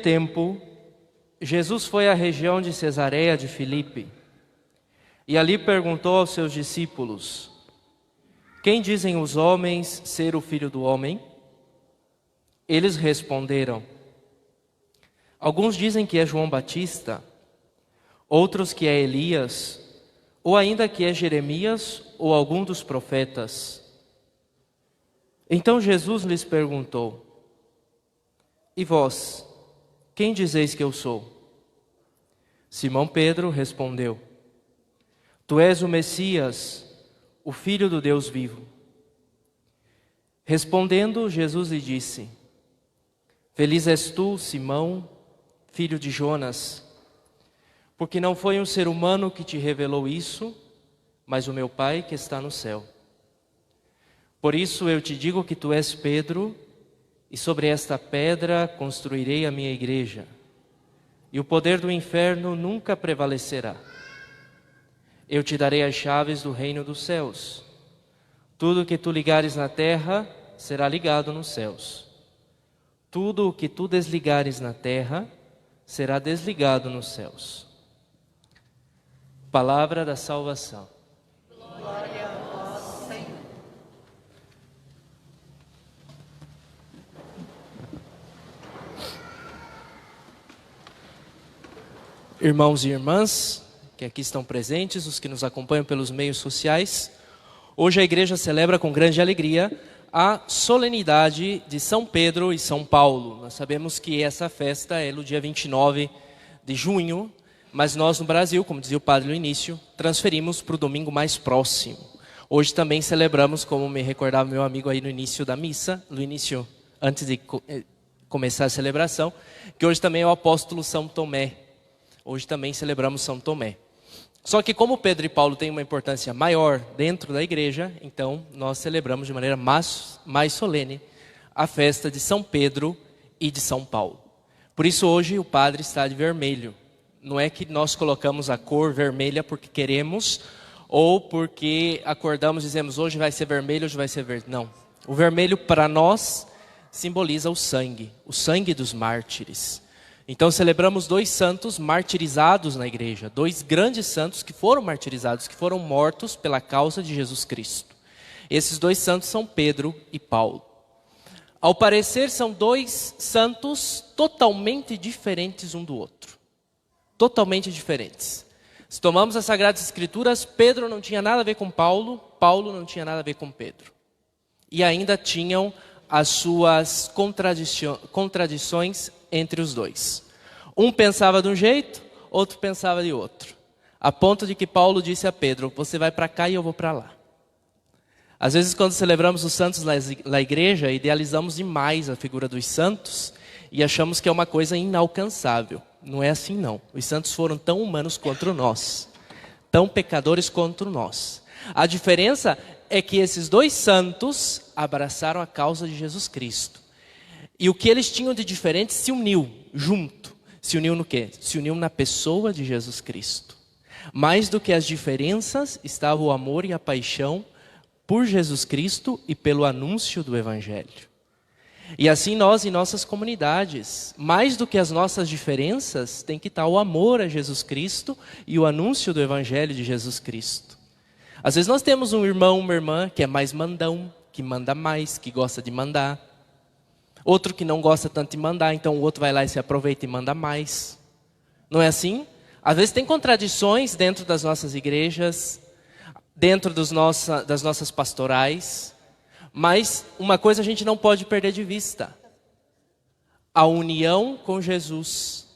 Tempo, Jesus foi à região de Cesareia de Filipe e ali perguntou aos seus discípulos: quem dizem os homens ser o Filho do Homem? Eles responderam: alguns dizem que é João Batista, outros que é Elias, ou ainda que é Jeremias ou algum dos profetas. Então Jesus lhes perguntou: e vós, quem dizeis que eu sou? Simão Pedro respondeu: tu és o Messias, o Filho do Deus vivo. Respondendo, Jesus lhe disse: feliz és tu, Simão, filho de Jonas, porque não foi um ser humano que te revelou isso, mas o meu Pai que está no céu. Por isso eu te digo que tu és Pedro, e sobre esta pedra construirei a minha igreja, e o poder do inferno nunca prevalecerá. Eu te darei as chaves do reino dos céus. Tudo o que tu ligares na terra será ligado nos céus. Tudo o que tu desligares na terra será desligado nos céus. Palavra da salvação. Glória a vós, Senhor. Irmãos e irmãs que aqui estão presentes, os que nos acompanham pelos meios sociais, hoje a igreja celebra com grande alegria a solenidade de São Pedro e São Paulo. Nós sabemos que essa festa é no dia 29 de junho, mas nós no Brasil, como dizia o padre no início, transferimos para o domingo mais próximo. Hoje também celebramos, como me recordava meu amigo aí no início da missa, antes de começar a celebração, que hoje também é o apóstolo São Tomé. Hoje também celebramos São Tomé. Só que como Pedro e Paulo têm uma importância maior dentro da igreja, então nós celebramos de maneira mais solene a festa de São Pedro e de São Paulo. Por isso hoje o padre está de vermelho. Não é que nós colocamos a cor vermelha porque queremos ou porque acordamos e dizemos hoje vai ser vermelho, hoje vai ser verde. Não. O vermelho para nós simboliza o sangue dos mártires. Então celebramos dois santos martirizados na igreja, dois grandes santos que foram martirizados, que foram mortos pela causa de Jesus Cristo. Esses dois santos são Pedro e Paulo. Ao parecer são dois santos totalmente diferentes um do outro. Totalmente diferentes. Se tomamos as Sagradas Escrituras, Pedro não tinha nada a ver com Paulo, Paulo não tinha nada a ver com Pedro. E ainda tinham as suas contradições entre os dois. Um pensava de um jeito, outro pensava de outro. A ponto de que Paulo disse a Pedro: você vai para cá e eu vou para lá. Às vezes quando celebramos os santos na igreja, idealizamos demais a figura dos santos e achamos que é uma coisa inalcançável. Não é assim não. Os santos foram tão humanos quanto nós. Tão pecadores quanto nós. A diferença é que esses dois santos abraçaram a causa de Jesus Cristo. E o que eles tinham de diferente se uniu junto. Se uniu no quê? Se uniu na pessoa de Jesus Cristo. Mais do que as diferenças, estava o amor e a paixão por Jesus Cristo e pelo anúncio do Evangelho. E assim nós em nossas comunidades, mais do que as nossas diferenças, tem que estar o amor a Jesus Cristo e o anúncio do Evangelho de Jesus Cristo. Às vezes nós temos um irmão, uma irmã que é mais mandão, que manda mais, que gosta de mandar. Outro que não gosta tanto de mandar, então o outro vai lá e se aproveita e manda mais. Não é assim? Às vezes tem contradições dentro das nossas igrejas, dentro das nossas pastorais, mas uma coisa a gente não pode perder de vista: a união com Jesus.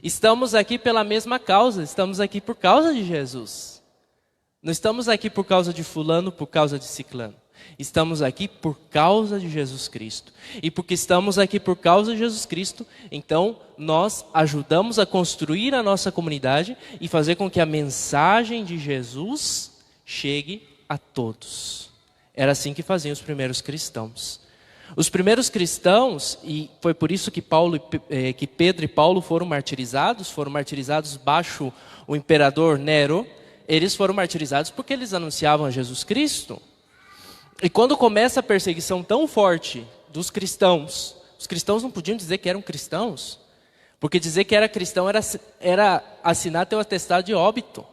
Estamos aqui pela mesma causa, estamos aqui por causa de Jesus. Não estamos aqui por causa de fulano, por causa de ciclano. Estamos aqui por causa de Jesus Cristo. E porque estamos aqui por causa de Jesus Cristo, então nós ajudamos a construir a nossa comunidade e fazer com que a mensagem de Jesus chegue a todos. Era assim que faziam os primeiros cristãos. Os primeiros cristãos, e foi por isso que Pedro e Paulo foram martirizados baixo o imperador Nero. Eles foram martirizados porque eles anunciavam a Jesus Cristo. E quando começa a perseguição tão forte dos cristãos, os cristãos não podiam dizer que eram cristãos, Porque dizer que era cristão era assinar teu atestado de óbito.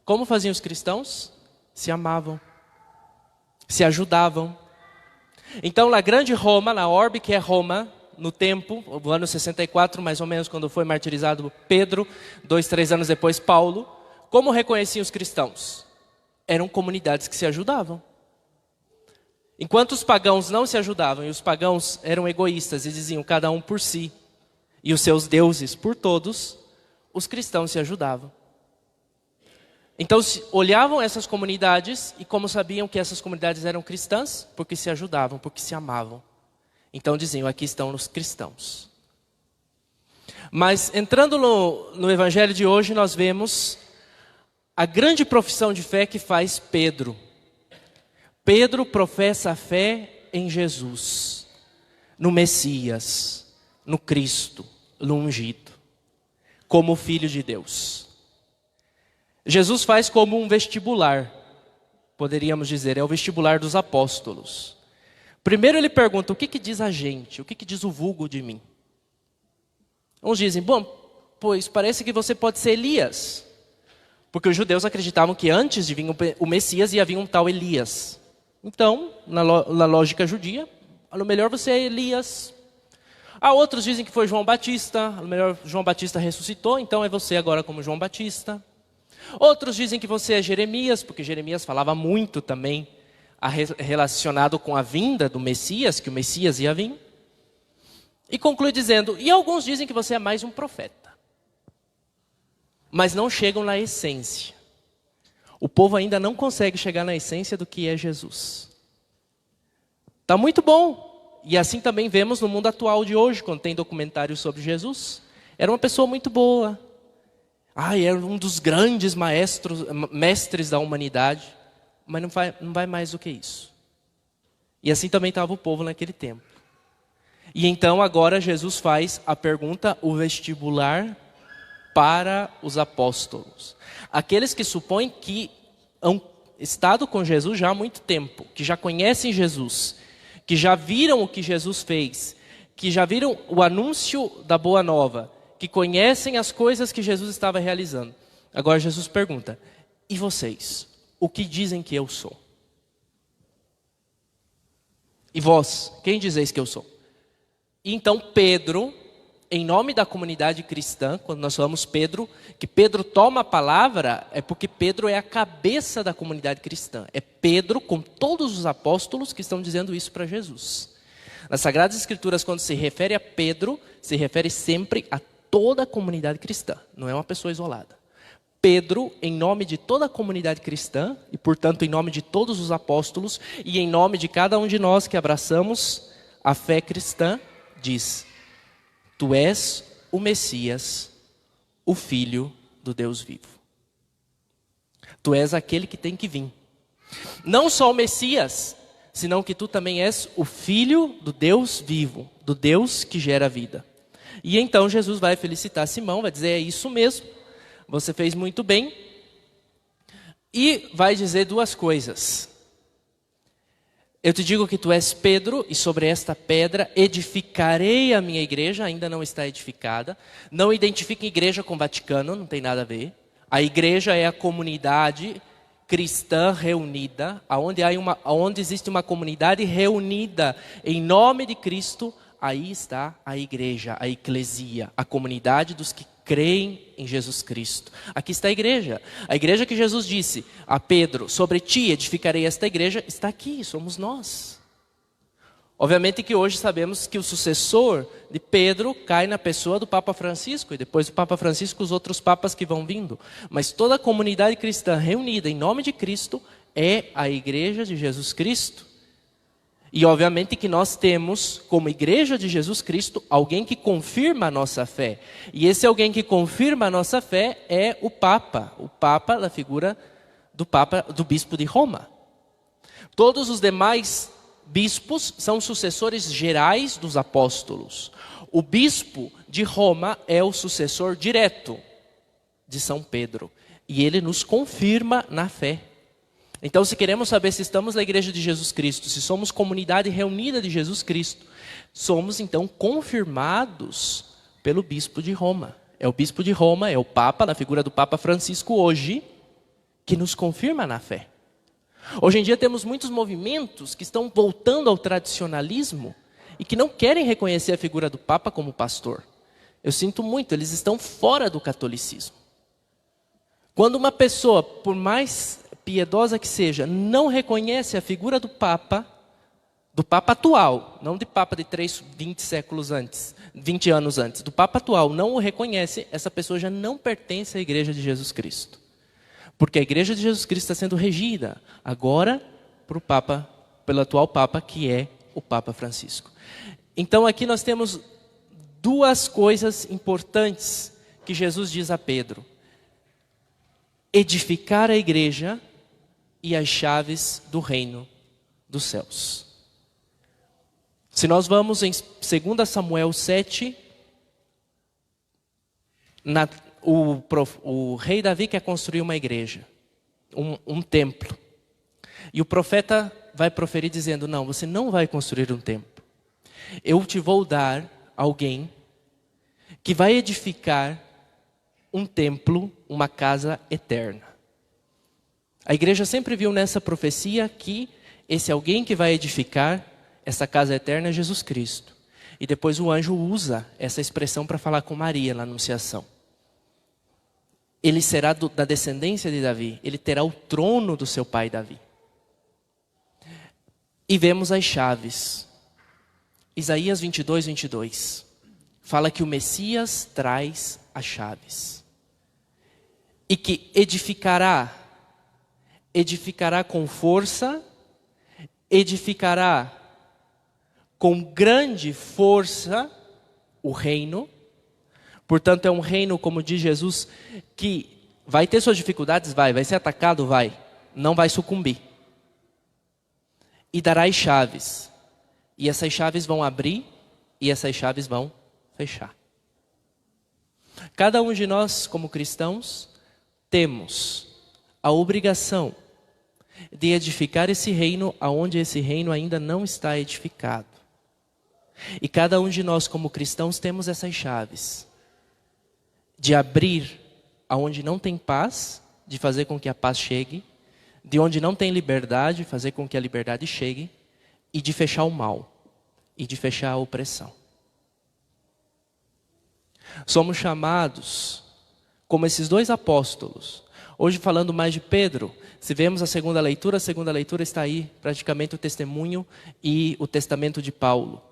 Como faziam os cristãos? Se amavam, se ajudavam. Então, na grande Roma, na orbe que é Roma, no tempo, no ano 64, mais ou menos, quando foi martirizado Pedro, 2, 3 anos depois Paulo, como reconheciam os cristãos? Eram comunidades que se ajudavam. Enquanto os pagãos não se ajudavam, e os pagãos eram egoístas e diziam cada um por si, e os seus deuses por todos, os cristãos se ajudavam. Então olhavam essas comunidades e como sabiam que essas comunidades eram cristãs? Porque se ajudavam, porque se amavam. Então diziam, aqui estão os cristãos. Mas entrando no evangelho de hoje, nós vemos a grande profissão de fé que faz Pedro. Pedro professa a fé em Jesus, no Messias, no Cristo, no ungido, como Filho de Deus. Jesus faz como um vestibular, poderíamos dizer, é o vestibular dos apóstolos. Primeiro ele pergunta, o que diz a gente? O que diz o vulgo de mim? Uns dizem, bom, pois parece que você pode ser Elias. Porque os judeus acreditavam que antes de vir o Messias ia vir um tal Elias. Então, na lógica judia, no melhor você é Elias. Há outros dizem que foi João Batista, no melhor João Batista ressuscitou, então é você agora como João Batista. Outros dizem que você é Jeremias, porque Jeremias falava muito também relacionado com a vinda do Messias, que o Messias ia vir. E conclui dizendo, e alguns dizem que você é mais um profeta. Mas não chegam na essência. O povo ainda não consegue chegar na essência do que é Jesus. Está muito bom. E assim também vemos no mundo atual de hoje, quando tem documentários sobre Jesus. Era uma pessoa muito boa. Era um dos grandes mestres da humanidade. Mas não vai mais do que isso. E assim também estava o povo naquele tempo. E então agora Jesus faz a pergunta, o vestibular para os apóstolos. Aqueles que supõem que han estado com Jesus já há muito tempo, que já conhecem Jesus, que já viram o que Jesus fez, que já viram o anúncio da boa nova, que conhecem as coisas que Jesus estava realizando. Agora Jesus pergunta, e vocês? O que dizem que eu sou? E vós, quem dizeis que eu sou? E então Pedro, em nome da comunidade cristã, quando nós falamos Pedro, que Pedro toma a palavra, é porque Pedro é a cabeça da comunidade cristã. É Pedro com todos os apóstolos que estão dizendo isso para Jesus. Nas Sagradas Escrituras, quando se refere a Pedro, se refere sempre a toda a comunidade cristã, não é uma pessoa isolada. Pedro, em nome de toda a comunidade cristã, e portanto em nome de todos os apóstolos, e em nome de cada um de nós que abraçamos a fé cristã, diz, tu és o Messias, o Filho do Deus vivo. Tu és aquele que tem que vir. Não só o Messias, senão que tu também és o Filho do Deus vivo, do Deus que gera vida. E então Jesus vai felicitar Simão, vai dizer, é isso mesmo, você fez muito bem. E vai dizer duas coisas. Eu te digo que tu és Pedro, e sobre esta pedra edificarei a minha igreja, ainda não está edificada. Não identifica igreja com Vaticano, não tem nada a ver. A igreja é a comunidade cristã reunida, onde existe uma comunidade reunida em nome de Cristo, aí está a igreja, a eclesia, a comunidade dos que creem em Jesus Cristo. Aqui está a igreja que Jesus disse a Pedro, sobre ti edificarei esta igreja, está aqui, somos nós. Obviamente que hoje sabemos que o sucessor de Pedro cai na pessoa do Papa Francisco, e depois do Papa Francisco os outros papas que vão vindo. Mas toda a comunidade cristã reunida em nome de Cristo é a igreja de Jesus Cristo. E obviamente que nós temos, como igreja de Jesus Cristo, alguém que confirma a nossa fé. E esse alguém que confirma a nossa fé é o Papa. O Papa, na figura do bispo de Roma. Todos os demais bispos são sucessores gerais dos apóstolos. O bispo de Roma é o sucessor direto de São Pedro. E ele nos confirma na fé. Então, se queremos saber se estamos na igreja de Jesus Cristo, se somos comunidade reunida de Jesus Cristo, somos então confirmados pelo bispo de Roma. É o bispo de Roma, é o Papa, na figura do Papa Francisco hoje, que nos confirma na fé. Hoje em dia temos muitos movimentos que estão voltando ao tradicionalismo e que não querem reconhecer a figura do Papa como pastor. Eu sinto muito, eles estão fora do catolicismo. Quando uma pessoa, por mais piedosa que seja, não reconhece a figura do Papa atual, não de Papa de 20 séculos antes, 20 anos antes, do Papa atual, não o reconhece, essa pessoa já não pertence à Igreja de Jesus Cristo. Porque a Igreja de Jesus Cristo está sendo regida agora pelo atual Papa, que é o Papa Francisco. Então aqui nós temos duas coisas importantes que Jesus diz a Pedro: edificar a igreja e as chaves do reino dos céus. Se nós vamos em 2 Samuel 7, o rei Davi quer construir uma igreja, um templo. E o profeta vai proferir dizendo: não, você não vai construir um templo. Eu te vou dar alguém que vai edificar um templo, uma casa eterna. A igreja sempre viu nessa profecia que esse alguém que vai edificar essa casa eterna é Jesus Cristo. E depois o anjo usa essa expressão para falar com Maria na Anunciação. Ele será da descendência de Davi, ele terá o trono do seu pai Davi. E vemos as chaves. Isaías 22, 22. Fala que o Messias traz as chaves. E que edificará com força, edificará com grande força o reino. Portanto, é um reino, como diz Jesus, que vai ter suas dificuldades, vai ser atacado, não vai sucumbir. E dará as chaves. E essas chaves vão abrir e essas chaves vão fechar. Cada um de nós, como cristãos, temos a obrigação de edificar esse reino aonde esse reino ainda não está edificado. E cada um de nós, como cristãos, temos essas chaves de abrir aonde não tem paz, de fazer com que a paz chegue, de onde não tem liberdade, fazer com que a liberdade chegue, e de fechar o mal, e de fechar a opressão. Somos chamados como esses dois apóstolos. Hoje, falando mais de Pedro, se vemos a segunda leitura está aí praticamente o testemunho e o testamento de Paulo.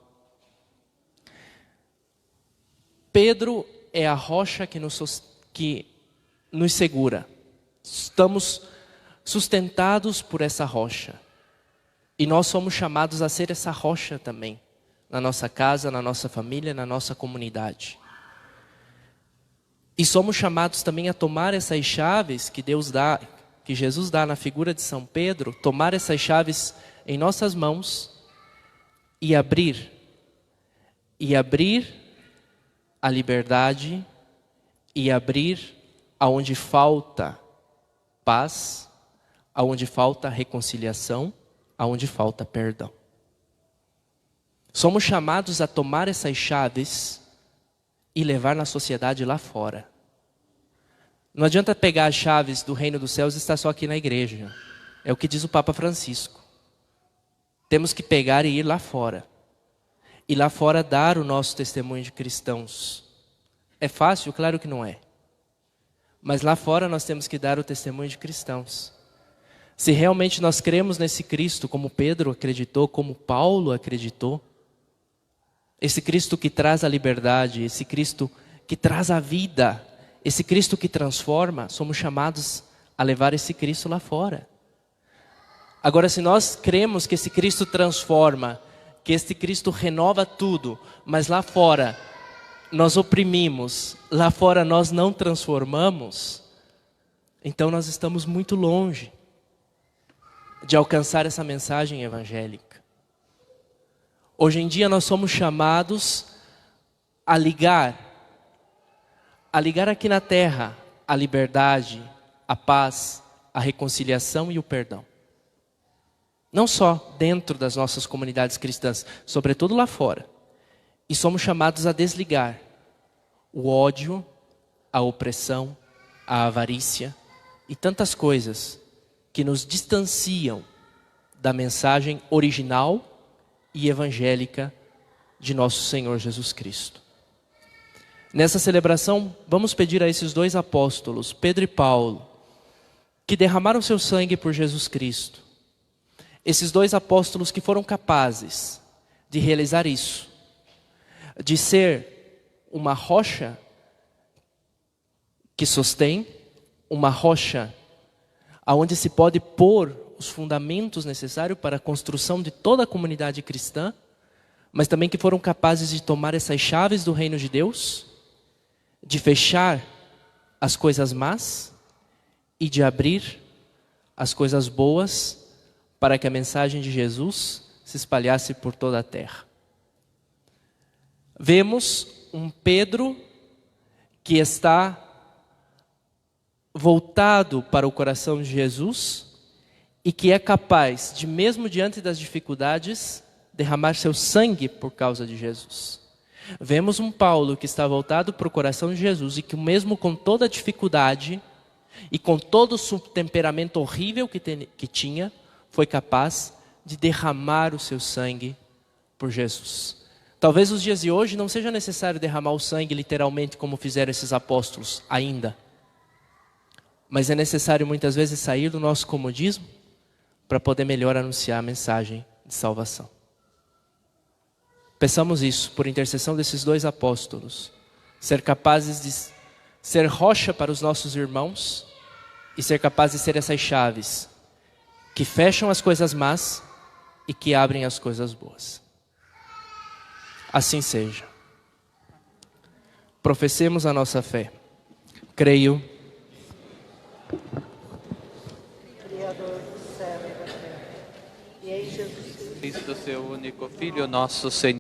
Pedro é a rocha que nos segura. Estamos sustentados por essa rocha. E nós somos chamados a ser essa rocha também, na nossa casa, na nossa família, na nossa comunidade. E somos chamados também a tomar essas chaves que Deus dá, que Jesus dá na figura de São Pedro, tomar essas chaves em nossas mãos e abrir a liberdade e abrir aonde falta paz, aonde falta reconciliação, aonde falta perdão. Somos chamados a tomar essas chaves e levar na sociedade lá fora. Não adianta pegar as chaves do reino dos céus e estar só aqui na igreja. É o que diz o Papa Francisco. Temos que pegar e ir lá fora. E lá fora dar o nosso testemunho de cristãos. É fácil? Claro que não é. Mas lá fora nós temos que dar o testemunho de cristãos. Se realmente nós cremos nesse Cristo, como Pedro acreditou, como Paulo acreditou, esse Cristo que traz a liberdade, esse Cristo que traz a vida, esse Cristo que transforma, somos chamados a levar esse Cristo lá fora. Agora, se nós cremos que esse Cristo transforma, que esse Cristo renova tudo, mas lá fora nós oprimimos, lá fora nós não transformamos, então nós estamos muito longe de alcançar essa mensagem evangélica. Hoje em dia nós somos chamados a ligar aqui na terra a liberdade, a paz, a reconciliação e o perdão. Não só dentro das nossas comunidades cristãs, sobretudo lá fora. E somos chamados a desligar o ódio, a opressão, a avarícia e tantas coisas que nos distanciam da mensagem original e evangélica de nosso Senhor Jesus Cristo. Nessa celebração, vamos pedir a esses dois apóstolos, Pedro e Paulo, que derramaram seu sangue por Jesus Cristo. Esses dois apóstolos que foram capazes de realizar isso, de ser uma rocha que sostém, uma rocha aonde se pode pôr os fundamentos necessários para a construção de toda a comunidade cristã, mas também que foram capazes de tomar essas chaves do reino de Deus, de fechar as coisas más e de abrir as coisas boas para que a mensagem de Jesus se espalhasse por toda a terra. Vemos um Pedro que está voltado para o coração de Jesus e que é capaz de, mesmo diante das dificuldades, derramar seu sangue por causa de Jesus. Vemos um Paulo que está voltado para o coração de Jesus e que mesmo com toda a dificuldade e com todo o seu temperamento horrível que tinha, foi capaz de derramar o seu sangue por Jesus. Talvez nos dias de hoje não seja necessário derramar o sangue literalmente como fizeram esses apóstolos ainda. Mas é necessário muitas vezes sair do nosso comodismo para poder melhor anunciar a mensagem de salvação. Peçamos isso por intercessão desses dois apóstolos, ser capazes de ser rocha para os nossos irmãos e ser capazes de ser essas chaves que fecham as coisas más e que abrem as coisas boas. Assim seja. Professemos a nossa fé. Creio Criador do céu e da terra, e em Jesus Cristo, seu único Filho, nosso Senhor.